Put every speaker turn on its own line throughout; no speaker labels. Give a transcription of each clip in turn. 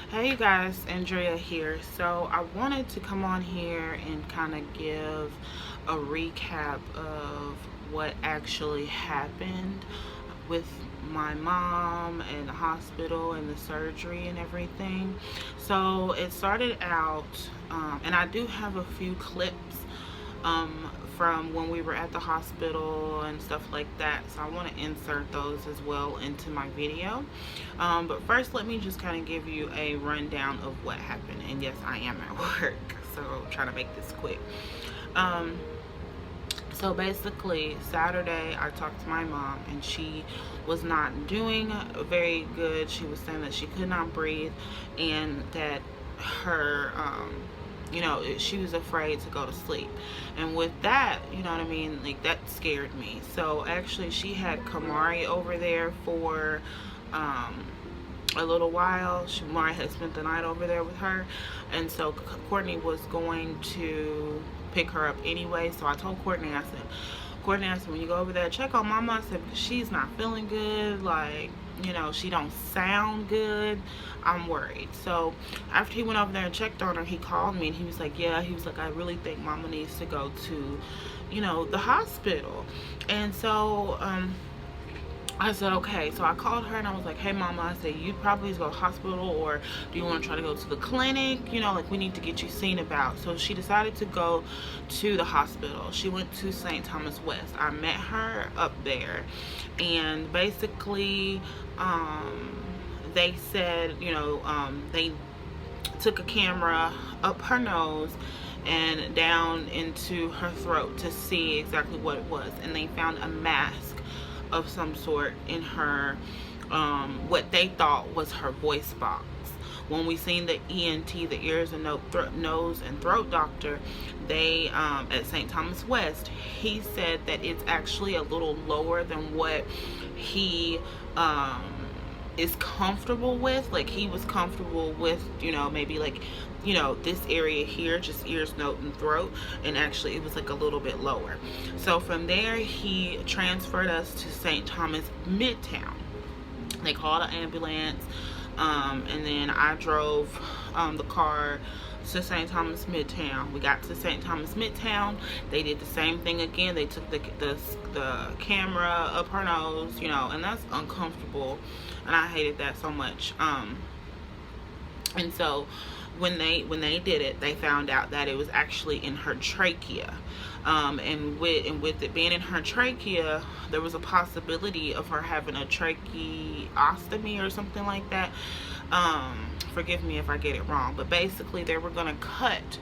Hey you guys, Andrea here. So I wanted to come on here and kind of give a recap of what actually happened with my mom and the hospital and the surgery and everything. So it started out, and I do have a few clips from when we were at the hospital and stuff like that. So I want to insert those as well into my video. But first, let me just kind of give you a rundown of what happened. And yes, I am at work, so I'm trying to make this quick. Um, so basically, Saturday, I talked to my mom, and she was not doing very good. She was saying that she could not breathe, and that her she was afraid to go to sleep. And with that, you know what I mean, like, that scared me. So actually, she had Kamari over there for a little while. Kamari had spent the night over there with her, and so Courtney was going to pick her up anyway. So I told Courtney, I said, when you go over there, check on mama. I said, because she's not feeling good, like, she don't sound good. I'm worried. So after he went over there and checked on her, he called me and he was like, yeah, he was like, I really think mama needs to go to, the hospital. And so I said, okay. So I called her and I was like, hey mama, I said, you probably need to go to the hospital, or do you want to try to go to the clinic? Like, we need to get you seen about. So she decided to go to the hospital. She went to St. Thomas West. I met her up there, and basically they said, they took a camera up her nose and down into her throat to see exactly what it was, and they found a mask of some sort in her, what they thought was her voice box. When we seen the ENT, the ears and nose and throat doctor, they at St. Thomas West, he said that it's actually a little lower than what he is comfortable with. Like, he was comfortable with, maybe like, this area here, just ears, nose, and throat, and actually it was like a little bit lower. So from there, he transferred us to St. Thomas Midtown. They called an ambulance, and then I drove the car to St. Thomas Midtown. We got to St. Thomas Midtown. They did the same thing again. They took the camera up her nose, and that's uncomfortable, and I hated that so much. And so when they did it, they found out that it was actually in her trachea. And with it being in her trachea, there was a possibility of her having a tracheostomy or something like that. Forgive me if I get it wrong, but basically they were going to cut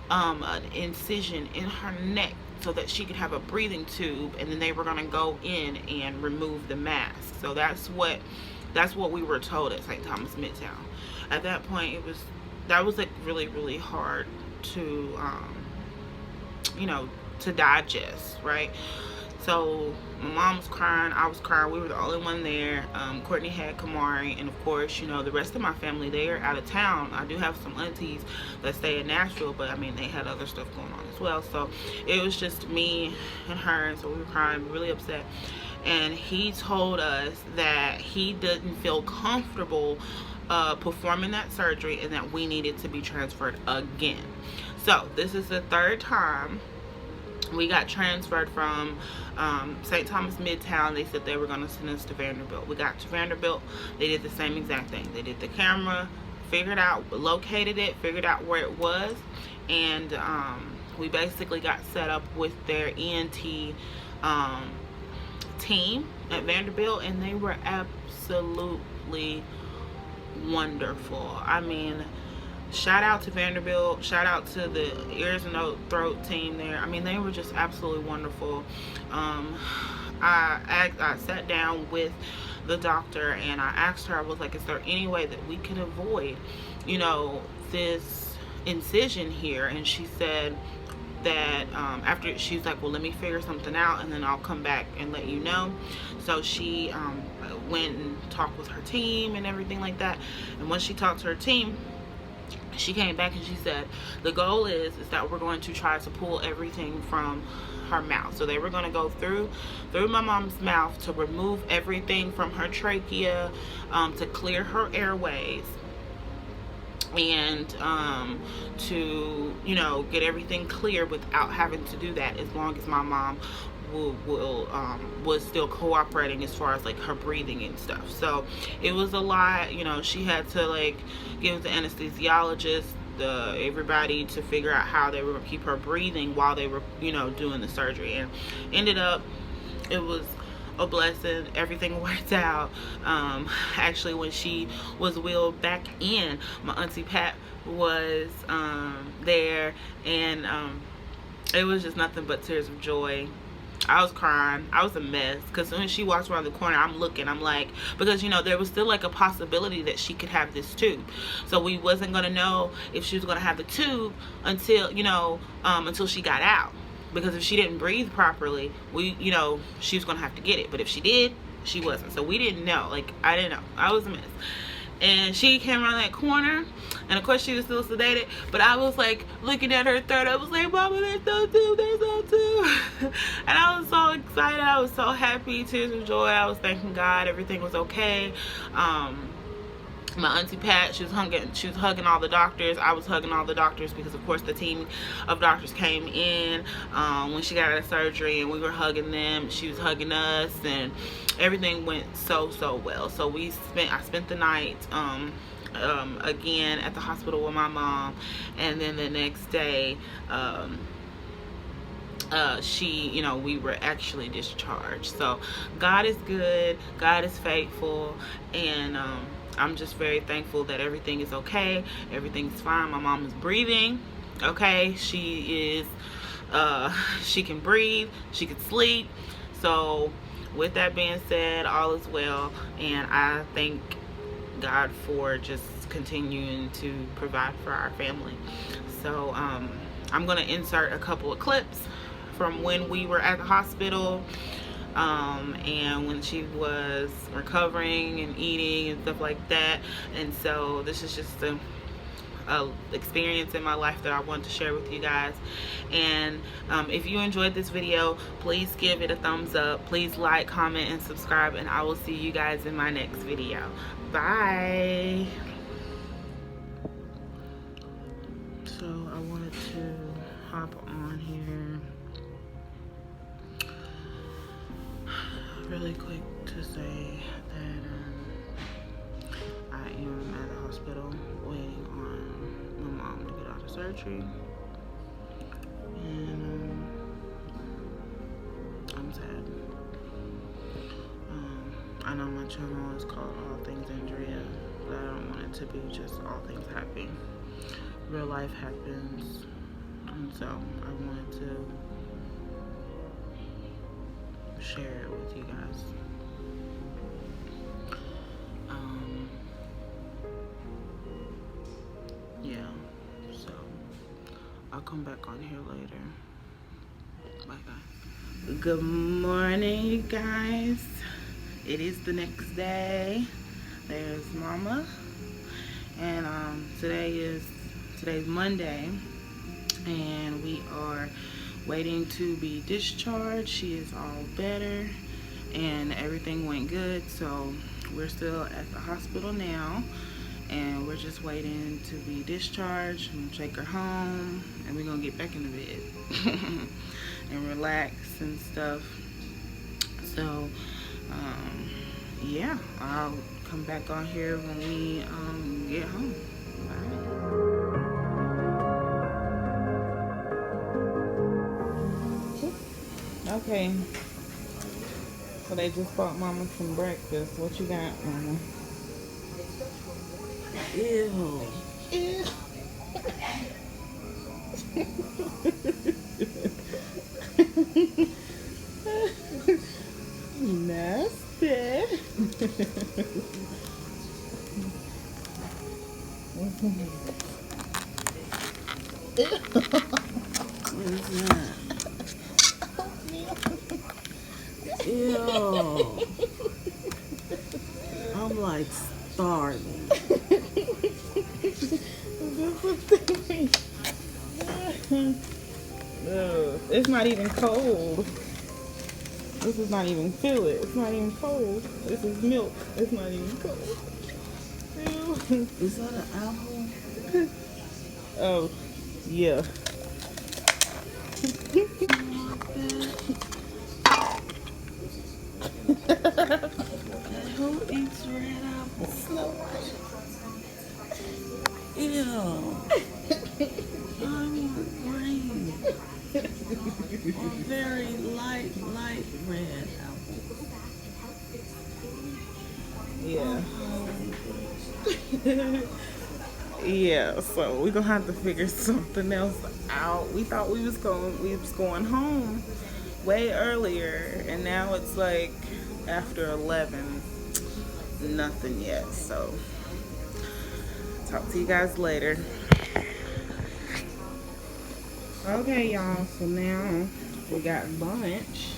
an incision in her neck so that she could have a breathing tube, and then they were going to go in and remove the mask. So that's what we were told at St. Thomas Midtown. At that point, that was like really, really hard to to digest, right? So my mom was crying, I was crying, we were the only one there. Courtney had Kamari, and of course, the rest of my family, they are out of town. I do have some aunties that stay in Nashville, but I mean, they had other stuff going on as well. So it was just me and her, and so we were crying, really upset. And he told us that he didn't feel comfortable performing that surgery, and that we needed to be transferred again. So this is the third time we got transferred from St. Thomas Midtown. They said they were going to send us to Vanderbilt. We got to Vanderbilt. They did the same exact thing. They did the camera, located it, figured out where it was, and we basically got set up with their ENT team at Vanderbilt, and they were absolutely wonderful. I mean, shout out to Vanderbilt, shout out to the ears and throat team there. I mean, they were just absolutely wonderful. I sat down with the doctor and I asked her, I was like, is there any way that we could avoid this incision here? And she said that after, she's like, well, let me figure something out and then I'll come back and let you know. So she went and talked with her team and everything like that, and once she talked to her team, she came back and she said the goal is that we're going to try to pull everything from her mouth. So they were going to go through my mom's mouth to remove everything from her trachea, to clear her airways, and to, you know, get everything clear without having to do that, as long as my mom was still cooperating as far as like her breathing and stuff. So it was a lot, you know. She had to like give the anesthesiologist, everybody, to figure out how they were going to keep her breathing while they were, you know, doing the surgery. And ended up, it was a blessing. Everything worked out. Actually, when she was wheeled back in, my auntie Pat was there, and it was just nothing but tears of joy. I was crying. I was a mess, because when she walked around the corner, I'm looking. I'm like, because, you know, there was still like a possibility that she could have this tube. So we wasn't gonna know if she was gonna have the tube until, you know, until she got out. Because if she didn't breathe properly, you know, she was gonna have to get it. But if she did, she wasn't. So we didn't know. Like, I didn't know. I was a mess. And she came around that corner, and of course she was still sedated, but I was like looking at her throat. I was like, Mama, there's no tube, there's no tube. And I was so excited. I was so happy, tears of joy. I was thanking God everything was okay. My auntie Pat, she was hugging all the doctors. I was hugging all the doctors, because of course the team of doctors came in when she got out of surgery, and we were hugging them. She was hugging us, and everything went so well. So I spent the night again at the hospital with my mom, and then the next day you know, we were actually discharged. So God is good, God is faithful, and I'm just very thankful that everything is okay. Everything's fine. My mom is breathing okay. She can breathe, she can sleep. So with that being said, all is well, and I thank God for just continuing to provide for our family. So I'm going to insert a couple of clips from when we were at the hospital, and when she was recovering and eating and stuff like that. And so this is just a experience in my life that I want to share with you guys. And if you enjoyed this video, please give it a thumbs up. Please like, comment, and subscribe, and I will see you guys in my next video. Bye. So I wanted to hop on here really quick to say that I am at the hospital waiting on my mom to get out of surgery, and I'm sad. I know my channel is called All Things Andrea, but I don't want it to be just All Things Happy. Real life happens, and so I wanted to share it with you guys. Yeah, so I'll come back on here later. Bye guys. Good morning, you guys. It is the next day. There's Mama, and today's Monday, and we are waiting to be discharged. She is all better, and everything went good. So we're still at the hospital now, and we're just waiting to be discharged. I'm gonna take her home, and we're gonna get back in the bed and relax and stuff. So yeah, I'll come back on here when we get home. Bye. Okay, so they just bought Mama some breakfast. What you got, Mama? Ew. Ew. Nasty. What is that? Ew. I'm like starving. It's not even cold. This is not even, feel it. It's not even cold. This is milk. It's not even cold. Ew. Is that an apple? Oh, yeah.
Who eats red apples?
Snow White.
Ew. I want green. Or very light red apples.
Yeah.
Oh.
Yeah, so we're gonna have to figure something else out. We thought we was going home way earlier, and now it's like after 11, nothing yet. So talk to you guys later. Okay, y'all, so now we got lunch.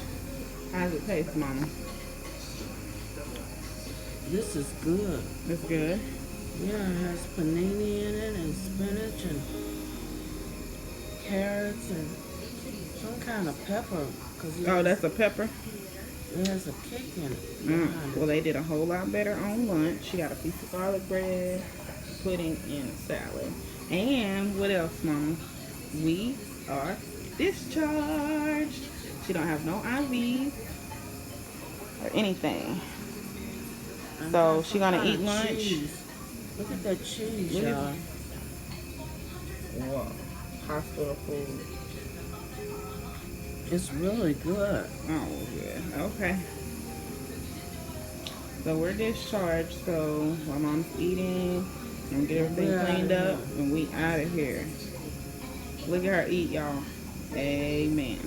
How's it taste, Mama?
This is good.
It's good.
Yeah, it has panini in it and spinach and carrots and some kind of pepper.
Oh, that's a pepper?
It has a kick in it.
Well, they did a whole lot better on lunch. She got a piece of garlic bread, pudding, and a salad. And what else, Mama? We are discharged. She don't have no IV or anything. So she gonna eat lunch.
Cheese. Look at that cheese,
Look at
y'all.
Whoa. Hospital food.
It's really good.
Oh, yeah. Okay. So we're discharged. So my mom's eating. I'm gonna get everything cleaned up, and we out of here. Look at her eat, y'all. Amen.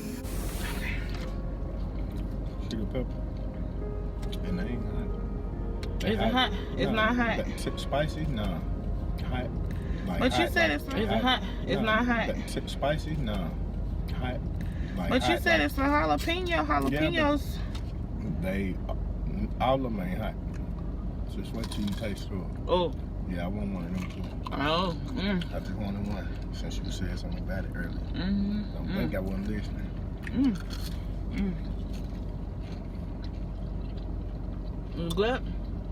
Sugar pepper. And they ain't hot.
Is it hot? It's not hot.
Spicy? No. Hot. Like
But you
hot,
said
like,
it's not hot. It's
no.
not hot.
Spicy? No. Hot. Like
But you
hot,
said
like,
it's a jalapeno. Jalapenos.
They, all of them ain't hot. So just wait till you taste through it.
Oh.
Yeah, I want one of them too.
Oh.
I just wanted one since you said something about it earlier.
Mm-hmm.
Don't think I wasn't listening.
It's good.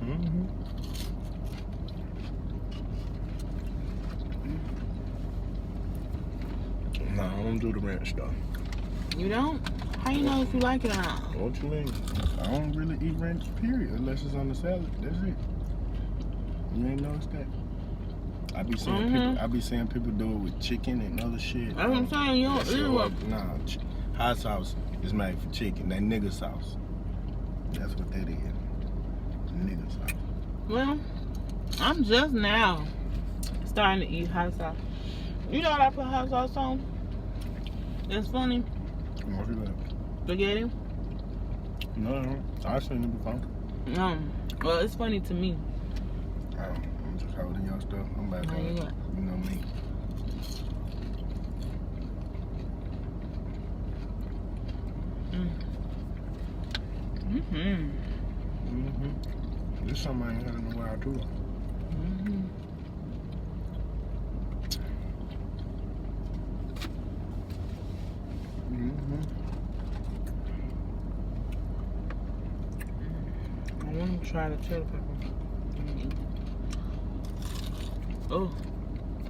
Mm-hmm. No, I don't do the ranch though.
You don't? How you know if you like it or not?
What you mean? I don't really eat ranch, period, unless it's on the salad. That's it. You ain't noticed that? I be seeing people do it with chicken and other shit.
That's what I'm saying. You don't eat it.
Nah, hot sauce is made for chicken. That nigga sauce. That's what that is. Nigga sauce.
Well, I'm just now starting to eat hot sauce. You know what I put hot sauce on? It's funny.
What is that?
Spaghetti.
No, I've seen it before.
Well, it's funny to me.
I'm just holding your stuff. I'm back
How
on
you
it.
doing?
You know me. This is something I ain't had in a while too.
I want to try the chili pepper. Oh.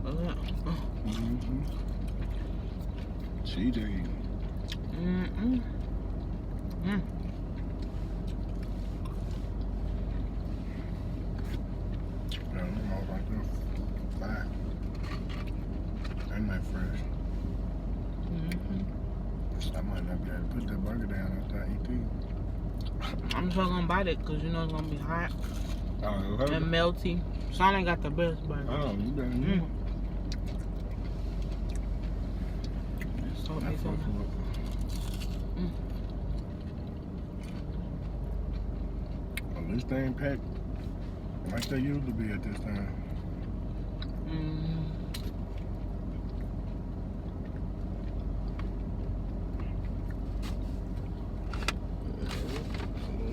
Oh, yeah. Oh.
CJ. Yeah, I'm all right there. Bye. And my fresh. I might not be able to put that burger down after I eat these.
I'm just gonna bite it because you know it's gonna be hot
Oh,
and melty. Son ain't got the best burger.
oh, you better know.
So
That
it's
fucking look. At least they ain't packed like they used to be at this time.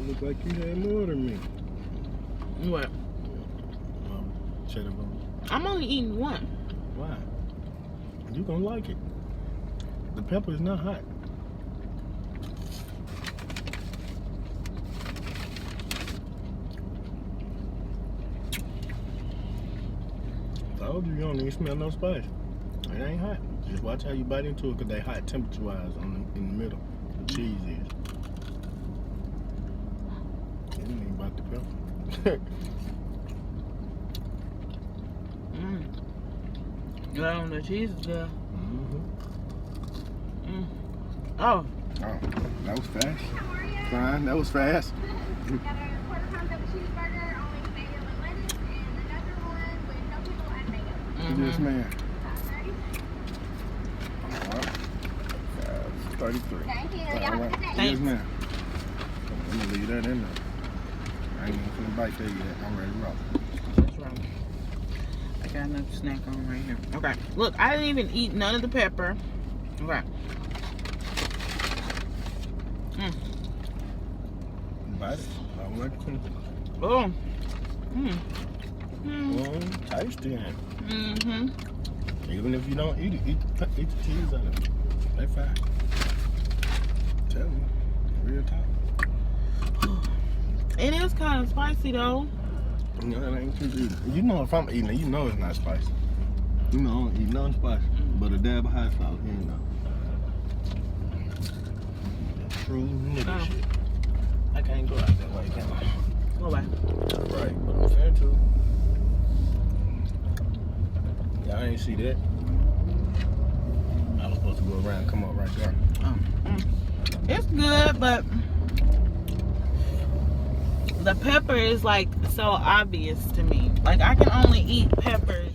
Look like you had more than me.
What?
Cheddar bone.
I'm only eating one.
Why? You gonna like it. The pepper is not hot. told you don't even smell no spice. It ain't hot. Just watch how you bite into it, because they hot temperature-wise in the middle. The cheese is. You didn't even bite the pepper.
Yeah, the cheese is good. Oh.
Oh, that was fast. Fine, that was fast.
Got a quarter pounder cheeseburger, only mayo and lettuce, and another one with no pickle and mayo.
Yes, ma'am.
5:30.
33.
Thank you.
All
Y'all have a
right.
good day.
Yes, ma'am. I'm gonna leave that in there. I ain't even finna bite that yet. I'm ready to rock.
That's right. I got another snack on right here. Okay. Look, I didn't even eat none of the pepper. Okay.
Bite it. I'm ready to.
Oh.
Tasty.
Mm-hmm.
Even if you don't eat it, eat the cheese on it. They fine. Tell me. Real talk.
It is kind of spicy though.
You know, it ain't too easy. You know if I'm eating it, you know it's not spicy. You know I don't eat nothing spicy. But a dab of hot sauce, you know. True nigga shit. I can't go out that way, can I?
Go away.
Right, but I'm saying too. Y'all ain't see that. I was supposed to go around and come up right there.
It's good, but the pepper is like so obvious to me. Like I can only eat peppers